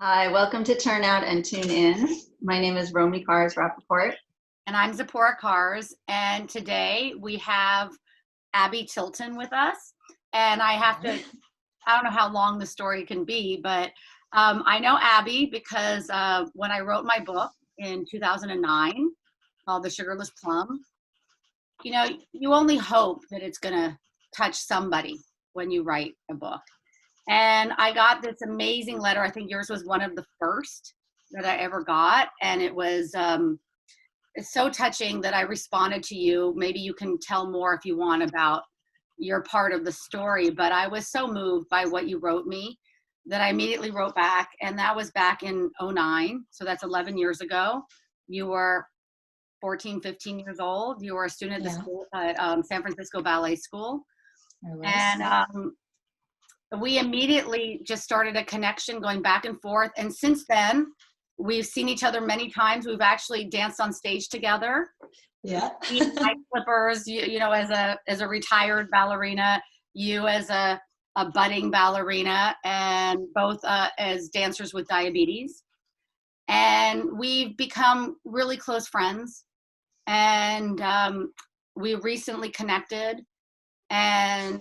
Hi, welcome to Turnout and Tune In. My name is Romy Rappaport. And I'm Zippora Has, and today we have Abbie Tilton with us. And I don't know how long the story can be, but I know Abbie because when I wrote my book in 2009 called The Sugarless Plum, you only hope that it's going to touch somebody when you write a book. And I got this amazing letter. I think yours was one of the first that I ever got. And it was it's so touching that I responded to you. Maybe you can tell more if you want about your part of the story. But I was so moved by what you wrote me that I immediately wrote back. And that was back in 2009. So that's 11 years ago. You were 14, 15 years old. You were a student at the school at San Francisco Ballet School. And we immediately just started a connection going back and forth. And since then, we've seen each other many times. We've actually danced on stage together. Yeah. High flippers, as a retired ballerina, you as a budding ballerina, and both as dancers with diabetes. And we've become really close friends. And we recently connected. And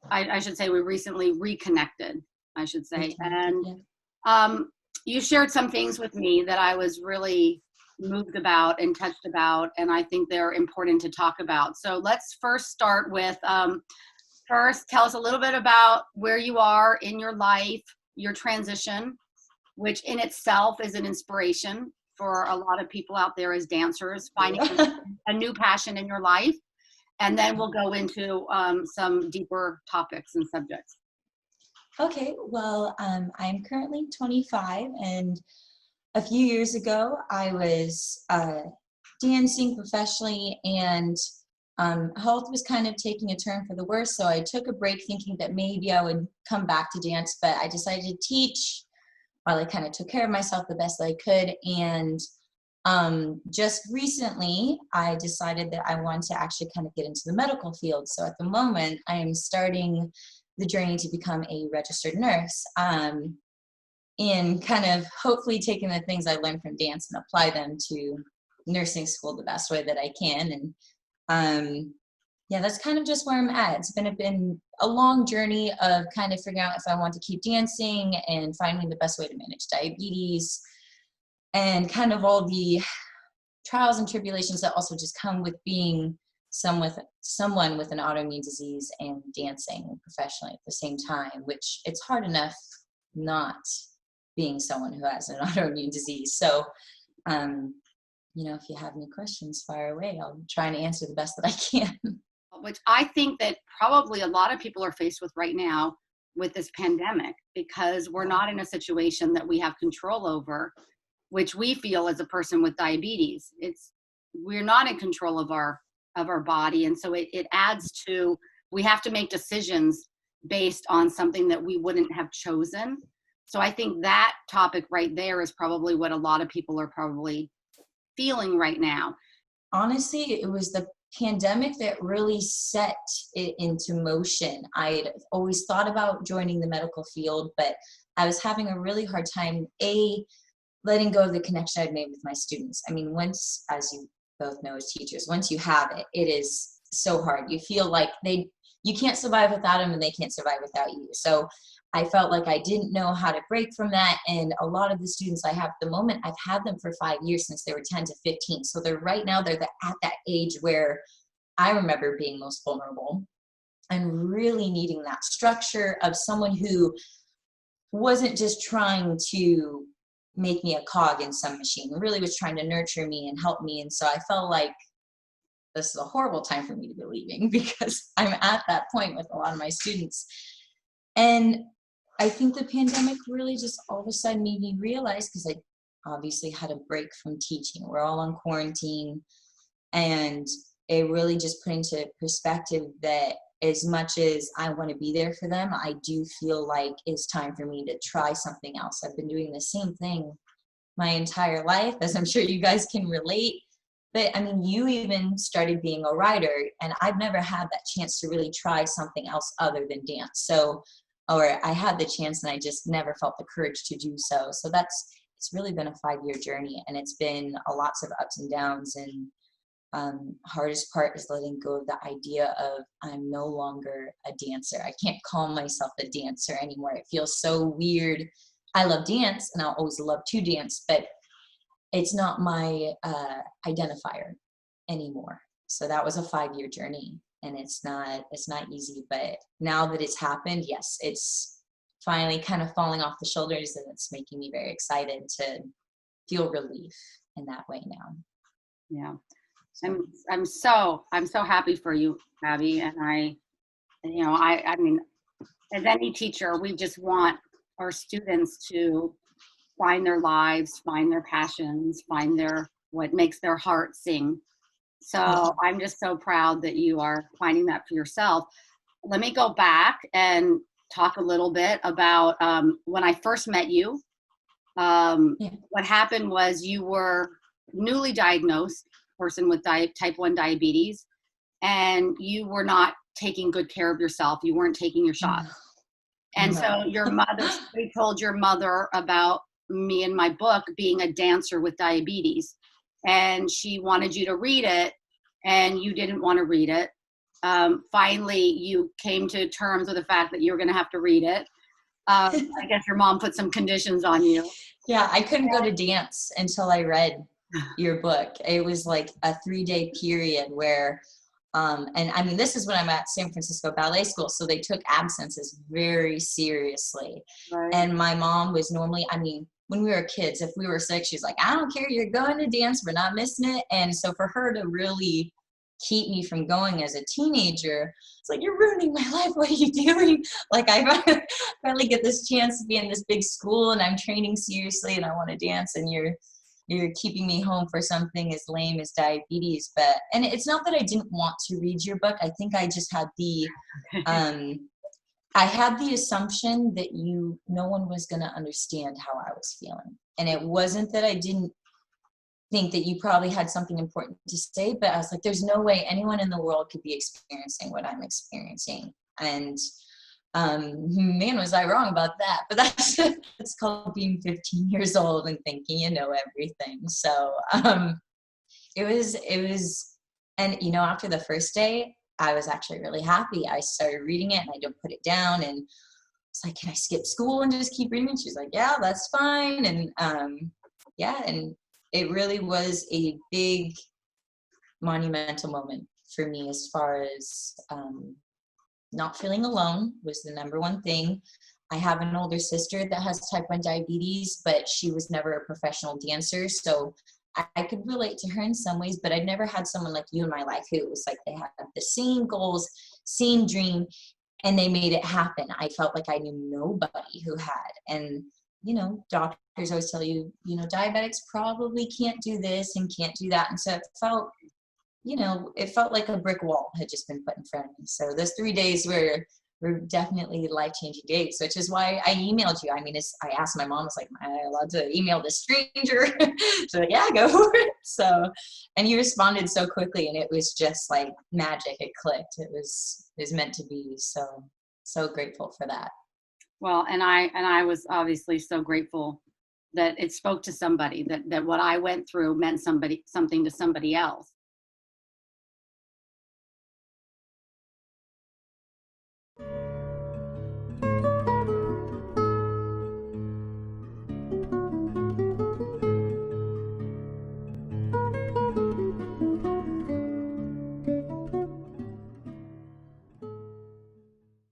I should say we recently reconnected, I should say. And you shared some things with me that I was really moved about and touched about, and I think they're important to talk about. So let's first start with, first tell us a little bit about where you are in your life, your transition, which in itself is an inspiration for a lot of people out there as dancers, finding a new passion in your life. And then we'll go into some deeper topics and subjects. Okay, well, I'm currently 25, and a few years ago I was dancing professionally, and health was kind of taking a turn for the worse, so I took a break thinking that maybe I would come back to dance, but I decided to teach while I kind of took care of myself the best I could. And just recently I decided that I wanted to actually kind of get into the medical field. So at the moment I am starting the journey to become a registered nurse, and kind of hopefully taking the things I learned from dance and apply them to nursing school the best way that I can. And yeah, that's kind of just where I'm at. It's been a long journey of kind of figuring out if I want to keep dancing and finding the best way to manage diabetes and kind of all the trials and tribulations that also just come with being someone with an autoimmune disease and dancing professionally at the same time, which it's hard enough not being someone who has an autoimmune disease. So, if you have any questions, fire away. I'll try and answer the best that I can. Which I think that probably a lot of people are faced with right now with this pandemic, because we're not in a situation that we have control over, which we feel as a person with diabetes. We're not in control of our body. And so it adds to, we have to make decisions based on something that we wouldn't have chosen. So I think that topic right there is probably what a lot of people are probably feeling right now. Honestly, it was the pandemic that really set it into motion. I'd always thought about joining the medical field, but I was having a really hard time, letting go of the connection I'd made with my students. I mean, once, as you both know as teachers, once you have it, it is so hard. You feel like you can't survive without them and they can't survive without you. So I felt like I didn't know how to break from that. And a lot of the students I have at the moment, I've had them for 5 years, since they were 10 to 15. So they're at that age where I remember being most vulnerable and really needing that structure of someone who wasn't just trying to make me a cog in some machine, really was trying to nurture me and help me. And so I felt like this is a horrible time for me to be leaving, because I'm at that point with a lot of my students. And I think the pandemic really just all of a sudden made me realize, because I obviously had a break from teaching. We're all on quarantine, and it really just put into perspective that as much as I want to be there for them, I do feel like it's time for me to try something else. I've been doing the same thing my entire life, as I'm sure you guys can relate. But I mean, you even started being a writer, and I've never had that chance to really try something else other than dance. So or I had the chance and I just never felt the courage to do so. So it's really been a 5-year journey, and it's been lots of ups and downs. And hardest part is letting go of the idea of I'm no longer a dancer. I can't call myself a dancer anymore. It feels so weird. I love dance and I'll always love to dance, but it's not my identifier anymore. So that was a 5-year journey, and it's not easy, but now that it's happened, yes, it's finally kind of falling off the shoulders, and it's making me very excited to feel relief in that way now. Yeah. I'm so happy for you, Abbie. And I mean, as any teacher, we just want our students to find their lives, find their passions, find what makes their heart sing. So I'm just so proud that you are finding that for yourself. Let me go back and talk a little bit about when I first met you. What happened was you were newly diagnosed person with type 1 diabetes, and you were not taking good care of yourself. You weren't taking your shots. And so your mother, we told your mother about me and my book being a dancer with diabetes, and she wanted you to read it, and you didn't want to read it. Finally, you came to terms with the fact that you were going to have to read it. I guess your mom put some conditions on you. Yeah, I couldn't go to dance until I read your book. It was like a 3-day period where, and I mean, this is when I'm at San Francisco Ballet School, so they took absences very seriously. Right. And my mom was normally, I mean, when we were kids, if we were sick, she's like, I don't care, you're going to dance, we're not missing it. And so for her to really keep me from going as a teenager, it's like, you're ruining my life, what are you doing? Like, I finally get this chance to be in this big school, and I'm training seriously, and I want to dance, and you're keeping me home for something as lame as diabetes. But, and it's not that I didn't want to read your book. I think I just had the, I had the assumption that no one was going to understand how I was feeling. And it wasn't that I didn't think that you probably had something important to say, but I was like, there's no way anyone in the world could be experiencing what I'm experiencing. And man, was I wrong about that. But that's called being 15 years old and thinking you know everything. So it was, and after the first day, I was actually really happy. I started reading it and I didn't put it down, and it's like, can I skip school and just keep reading? And she's like, yeah, that's fine. And and it really was a big monumental moment for me, as far as not feeling alone was the number one thing. I have an older sister that has type 1 diabetes, but she was never a professional dancer. So I could relate to her in some ways, but I'd never had someone like you in my life who it was like they had the same goals, same dream, and they made it happen. I felt like I knew nobody who had. And, doctors always tell you, diabetics probably can't do this and can't do that. And so it felt like a brick wall had just been put in front of me. So those 3 days were definitely life-changing days, which is why I emailed you. I mean, I asked my mom, I was like, am I allowed to email this stranger? She's like, yeah, go for it. So, and you responded so quickly, and it was just like magic. It clicked. It was meant to be. So grateful for that. Well, and I was obviously so grateful that it spoke to somebody, that what I went through meant something to somebody else.